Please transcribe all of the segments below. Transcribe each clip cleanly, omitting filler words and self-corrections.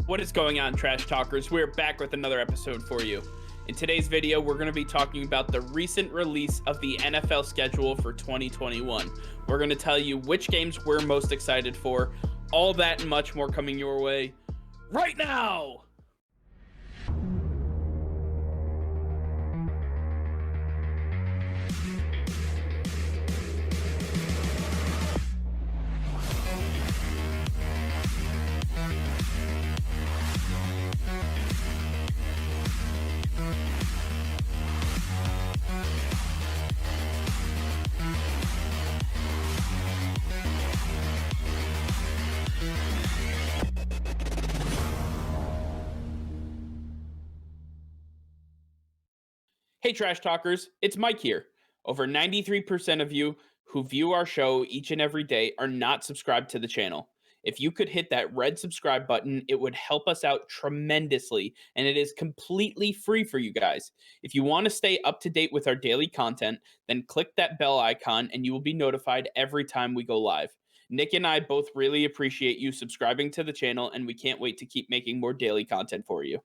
What is going on, Trash Talkers? We're back with another episode for you. In today's video, we're going to be talking about the recent release of the NFL schedule for 2021. We're going to tell you which games we're most excited for, all that and much more coming your way right now! Hey Trash Talkers, it's Mike here. Over 93% of you who view our show each and every day are not subscribed to the channel. If you could hit that red subscribe button, it would help us out tremendously, and it is completely free for you guys. If you want to stay up to date with our daily content, then click that bell icon and you will be notified every time we go live. Nick and I both really appreciate you subscribing to the channel, and we can't wait to keep making more daily content for you.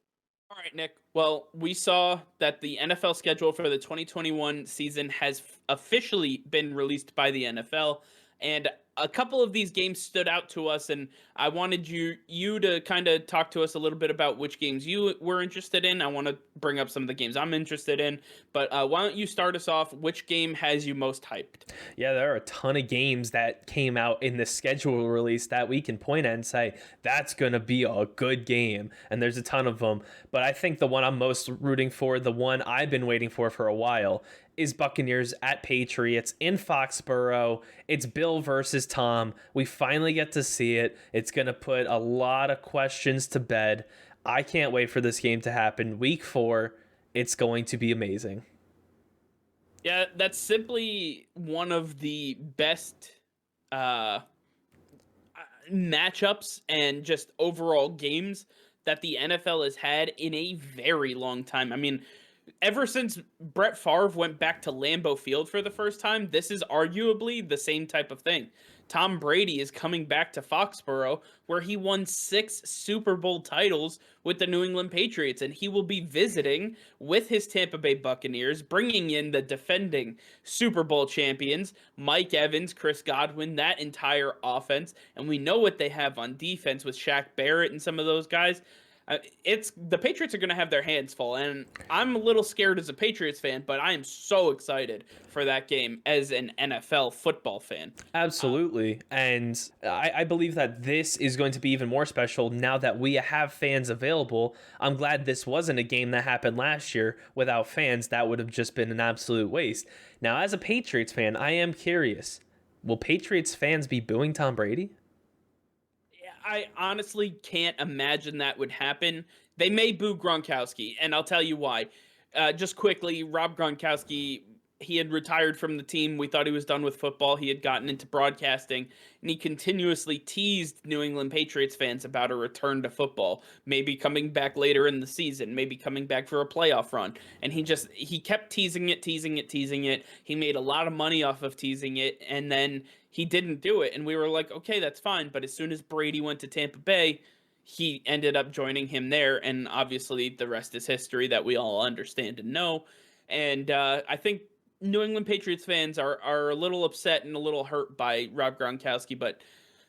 All right, Nick. Well, we saw that the NFL schedule for the 2021 season has officially been released by the NFL, and a couple of these games stood out to us, and I wanted you to kind of talk to us a little bit about which games you were interested in. I want to bring up some of the games I'm interested in, but why don't you start us off? Which game has you most hyped? Yeah, there are a ton of games that came out in the schedule release that we can point at and say, that's going to be a good game. And there's a ton of them. But I think the one I'm most rooting for, the one I've been waiting for a while, is Buccaneers at Patriots in Foxborough. It's Bill versus Tom. We finally get to see it. It's going to put a lot of questions to bed. I can't wait for this game to happen. Week 4, it's going to be amazing. Yeah, that's simply one of the best matchups and just overall games that the NFL has had in a very long time. I mean, ever since Brett Favre went back to Lambeau Field for the first time, this is arguably the same type of thing. Tom Brady is coming back to Foxborough, where he won 6 Super Bowl titles with the New England Patriots, and he will be visiting with his Tampa Bay Buccaneers, bringing in the defending Super Bowl champions, Mike Evans, Chris Godwin, that entire offense, and we know what they have on defense with Shaq Barrett and some of those guys. It's the Patriots are going to have their hands full, and I'm a little scared as a Patriots fan, but I am so excited for that game as an NFL football fan. Absolutely. And I believe that this is going to be even more special now that we have fans available. I'm glad this wasn't a game that happened last year without fans. That would have just been an absolute waste. Now, as a Patriots fan, I am curious. Will Patriots fans be booing Tom Brady? I honestly can't imagine that would happen. They may boo Gronkowski, and I'll tell you why. Just quickly, Rob Gronkowski, he had retired from the team. We thought he was done with football. He had gotten into broadcasting, and he continuously teased New England Patriots fans about a return to football, maybe coming back later in the season, maybe coming back for a playoff run. And he kept teasing it. He made a lot of money off of teasing it, and then he didn't do it. And we were like, okay, that's fine. But as soon as Brady went to Tampa Bay, he ended up joining him there. And obviously the rest is history that we all understand and know. And I think New England Patriots fans are a little upset and a little hurt by Rob Gronkowski, but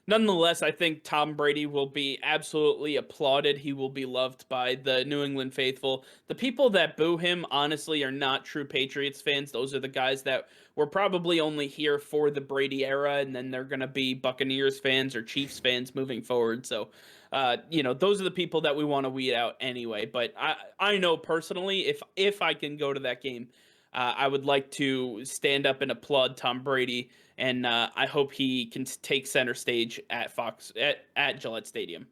nonetheless, I think Tom Brady will be absolutely applauded. He will be loved by the New England faithful. The people that boo him, honestly, are not true Patriots fans. Those are the guys that were probably only here for the Brady era, and then they're going to be Buccaneers fans or Chiefs fans moving forward. So, those are the people that we want to weed out anyway. But I know personally, if I can go to that game, I would like to stand up and applaud Tom Brady, and I hope he can take center stage at Gillette Stadium.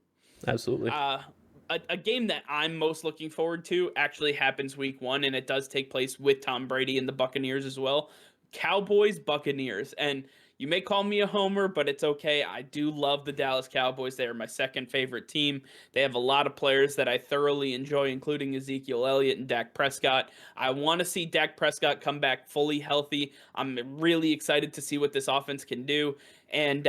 Absolutely. A game that I'm most looking forward to actually happens week 1, and it does take place with Tom Brady and the Buccaneers as well. Cowboys Buccaneers, and you may call me a homer, but it's okay. I do love the Dallas Cowboys. They are my second favorite team. They have a lot of players that I thoroughly enjoy, including Ezekiel Elliott and Dak Prescott. I want to see Dak Prescott come back fully healthy. I'm really excited to see what this offense can do. And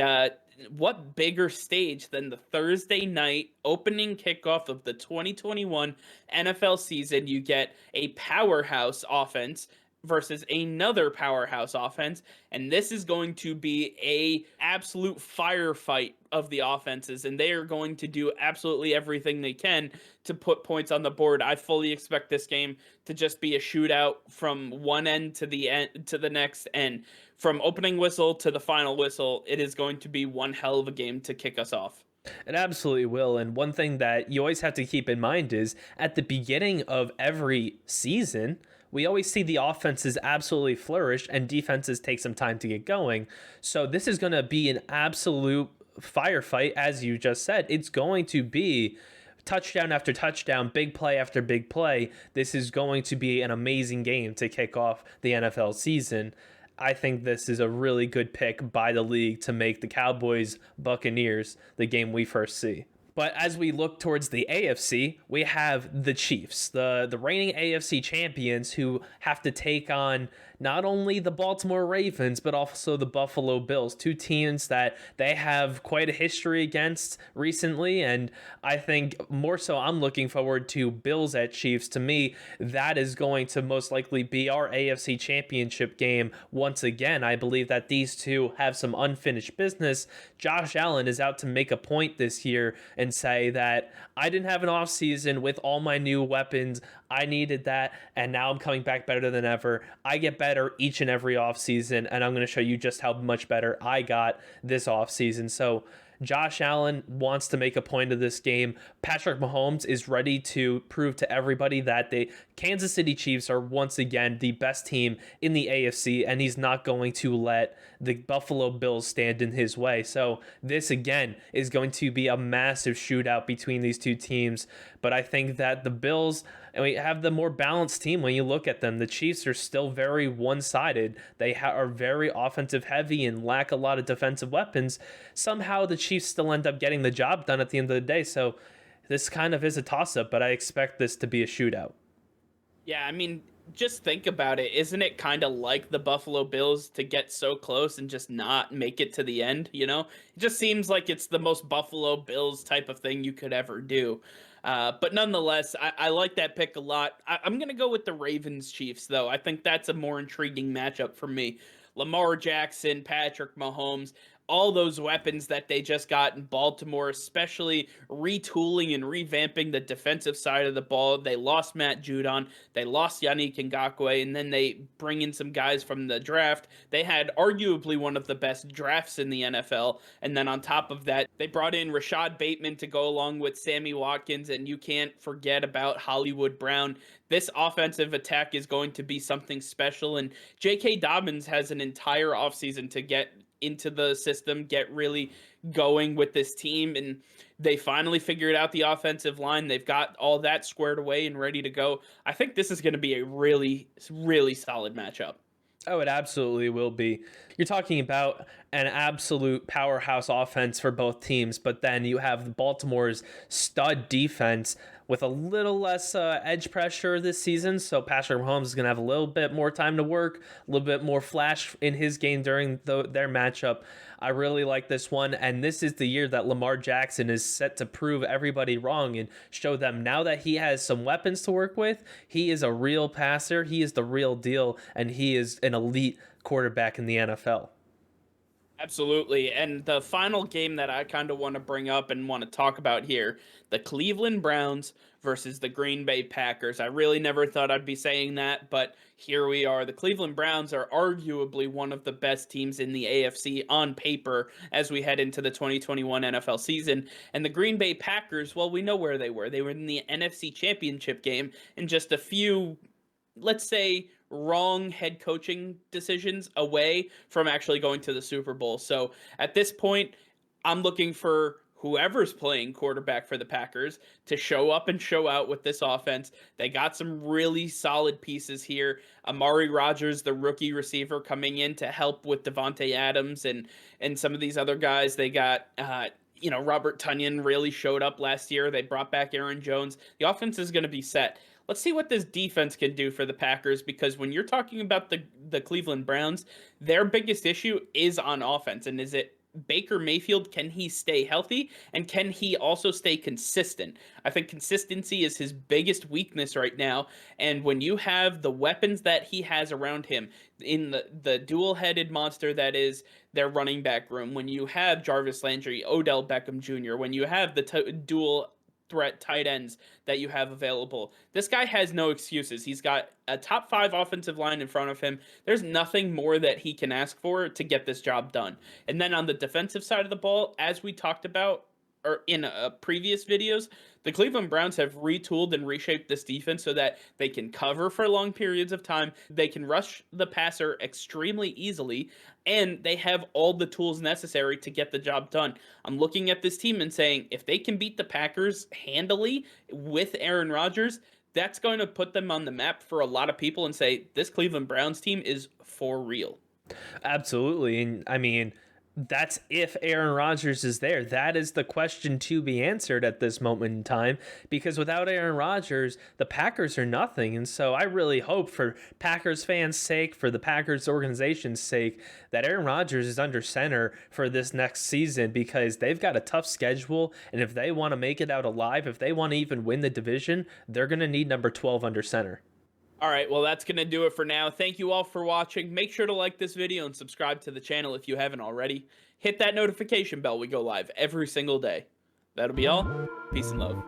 what bigger stage than the Thursday night opening kickoff of the 2021 NFL season? You get a powerhouse offense versus another powerhouse offense, and this is going to be a absolute firefight of the offenses, and they are going to do absolutely everything they can to put points on the board. I fully expect this game to just be a shootout from one end to the next, and from opening whistle to the final whistle, it is going to be one hell of a game to kick us off. It absolutely will. And one thing that you always have to keep in mind is at the beginning of every season, we always see the offenses absolutely flourish and defenses take some time to get going. So this is going to be an absolute firefight, as you just said. It's going to be touchdown after touchdown, big play after big play. This is going to be an amazing game to kick off the NFL season. I think this is a really good pick by the league to make the Cowboys Buccaneers the game we first see. But as we look towards the AFC, we have the Chiefs, the reigning AFC champions, who have to take on not only the Baltimore Ravens, but also the Buffalo Bills, two teams that they have quite a history against recently. And I think more so I'm looking forward to Bills at Chiefs. To me, that is going to most likely be our AFC championship game once again. I believe that these two have some unfinished business. Josh Allen is out to make a point this year and say that I didn't have an offseason with all my new weapons. I needed that, and now I'm coming back better than ever. I get better each and every offseason, and I'm going to show you just how much better I got this offseason. So Josh Allen wants to make a point of this game. Patrick Mahomes is ready to prove to everybody that the Kansas City Chiefs are once again the best team in the AFC, and he's not going to let the Buffalo Bills stand in his way. So this again is going to be a massive shootout between these two teams. But I think that the Bills, and we have the more balanced team when you look at them. The Chiefs are still very one-sided. They are very offensive heavy and lack a lot of defensive weapons. Somehow the Chiefs still end up getting the job done at the end of the day. So this kind of is a toss-up, but I expect this to be a shootout. Yeah, I mean, just think about it. Isn't it kind of like the Buffalo Bills to get so close and just not make it to the end, you know? It just seems like it's the most Buffalo Bills type of thing you could ever do. But nonetheless, I like that pick a lot. I'm going to go with the Ravens Chiefs, though. I think that's a more intriguing matchup for me. Lamar Jackson, Patrick Mahomes, all those weapons that they just got in Baltimore, especially retooling and revamping the defensive side of the ball. They lost Matt Judon, they lost Yannick Ngakoue, and then they bring in some guys from the draft. They had arguably one of the best drafts in the NFL, and then on top of that, they brought in Rashad Bateman to go along with Sammy Watkins, and you can't forget about Hollywood Brown. This offensive attack is going to be something special, and J.K. Dobbins has an entire offseason to get into the system, get really going with this team, and they finally figured out the offensive line. They've got all that squared away and ready to go. I think this is going to be a really, really solid matchup. Oh, it absolutely will be. You're talking about an absolute powerhouse offense for both teams, but then you have Baltimore's stud defense with a little less edge pressure this season. So Patrick Mahomes is going to have a little bit more time to work, a little bit more flash in his game during their matchup. I really like this one, and this is the year that Lamar Jackson is set to prove everybody wrong and show them now that he has some weapons to work with. He is a real passer, he is the real deal, and he is an elite quarterback in the NFL. Absolutely. And the final game that I kind of want to bring up and want to talk about here, the Cleveland Browns versus the Green Bay Packers. I really never thought I'd be saying that, but here we are. The Cleveland Browns are arguably one of the best teams in the AFC on paper as we head into the 2021 NFL season. And the Green Bay Packers, well, we know where they were. They were in the NFC Championship game and just a few, let's say, wrong head coaching decisions away from actually going to the Super Bowl. So at this point, I'm looking for whoever's playing quarterback for the Packers to show up and show out with this offense. They got some really solid pieces here. Amari Rodgers, the rookie receiver, coming in to help with Devontae Adams and some of these other guys. They got Robert Tonyan really showed up last year. They brought back Aaron Jones. The offense is going to be set. Let's see what this defense can do for the Packers, because when you're talking about the Cleveland Browns, their biggest issue is on offense. And is it Baker Mayfield, can he stay healthy? And can he also stay consistent? I think consistency is his biggest weakness right now. And when you have the weapons that he has around him, in the dual-headed monster that is their running back room, when you have Jarvis Landry, Odell Beckham Jr., when you have the dual threat tight ends that you have available, this guy has no excuses. He's got a top 5 offensive line in front of him. There's nothing more that he can ask for to get this job done. And then on the defensive side of the ball, as we talked about or in previous videos, the Cleveland Browns have retooled and reshaped this defense so that they can cover for long periods of time, they can rush the passer extremely easily, and they have all the tools necessary to get the job done. I'm looking at this team and saying, if they can beat the Packers handily with Aaron Rodgers, that's going to put them on the map for a lot of people and say, this Cleveland Browns team is for real. Absolutely. And I mean, that's if Aaron Rodgers is there. That is the question to be answered at this moment in time, because without Aaron Rodgers, the Packers are nothing. And so I really hope, for Packers fans' sake, for the Packers organization's sake, that Aaron Rodgers is under center for this next season, because they've got a tough schedule. And if they want to make it out alive, if they want to even win the division, they're going to need number 12 under center. All right, well, that's going to do it for now. Thank you all for watching. Make sure to like this video and subscribe to the channel if you haven't already. Hit that notification bell. We go live every single day. That'll be all. Peace and love.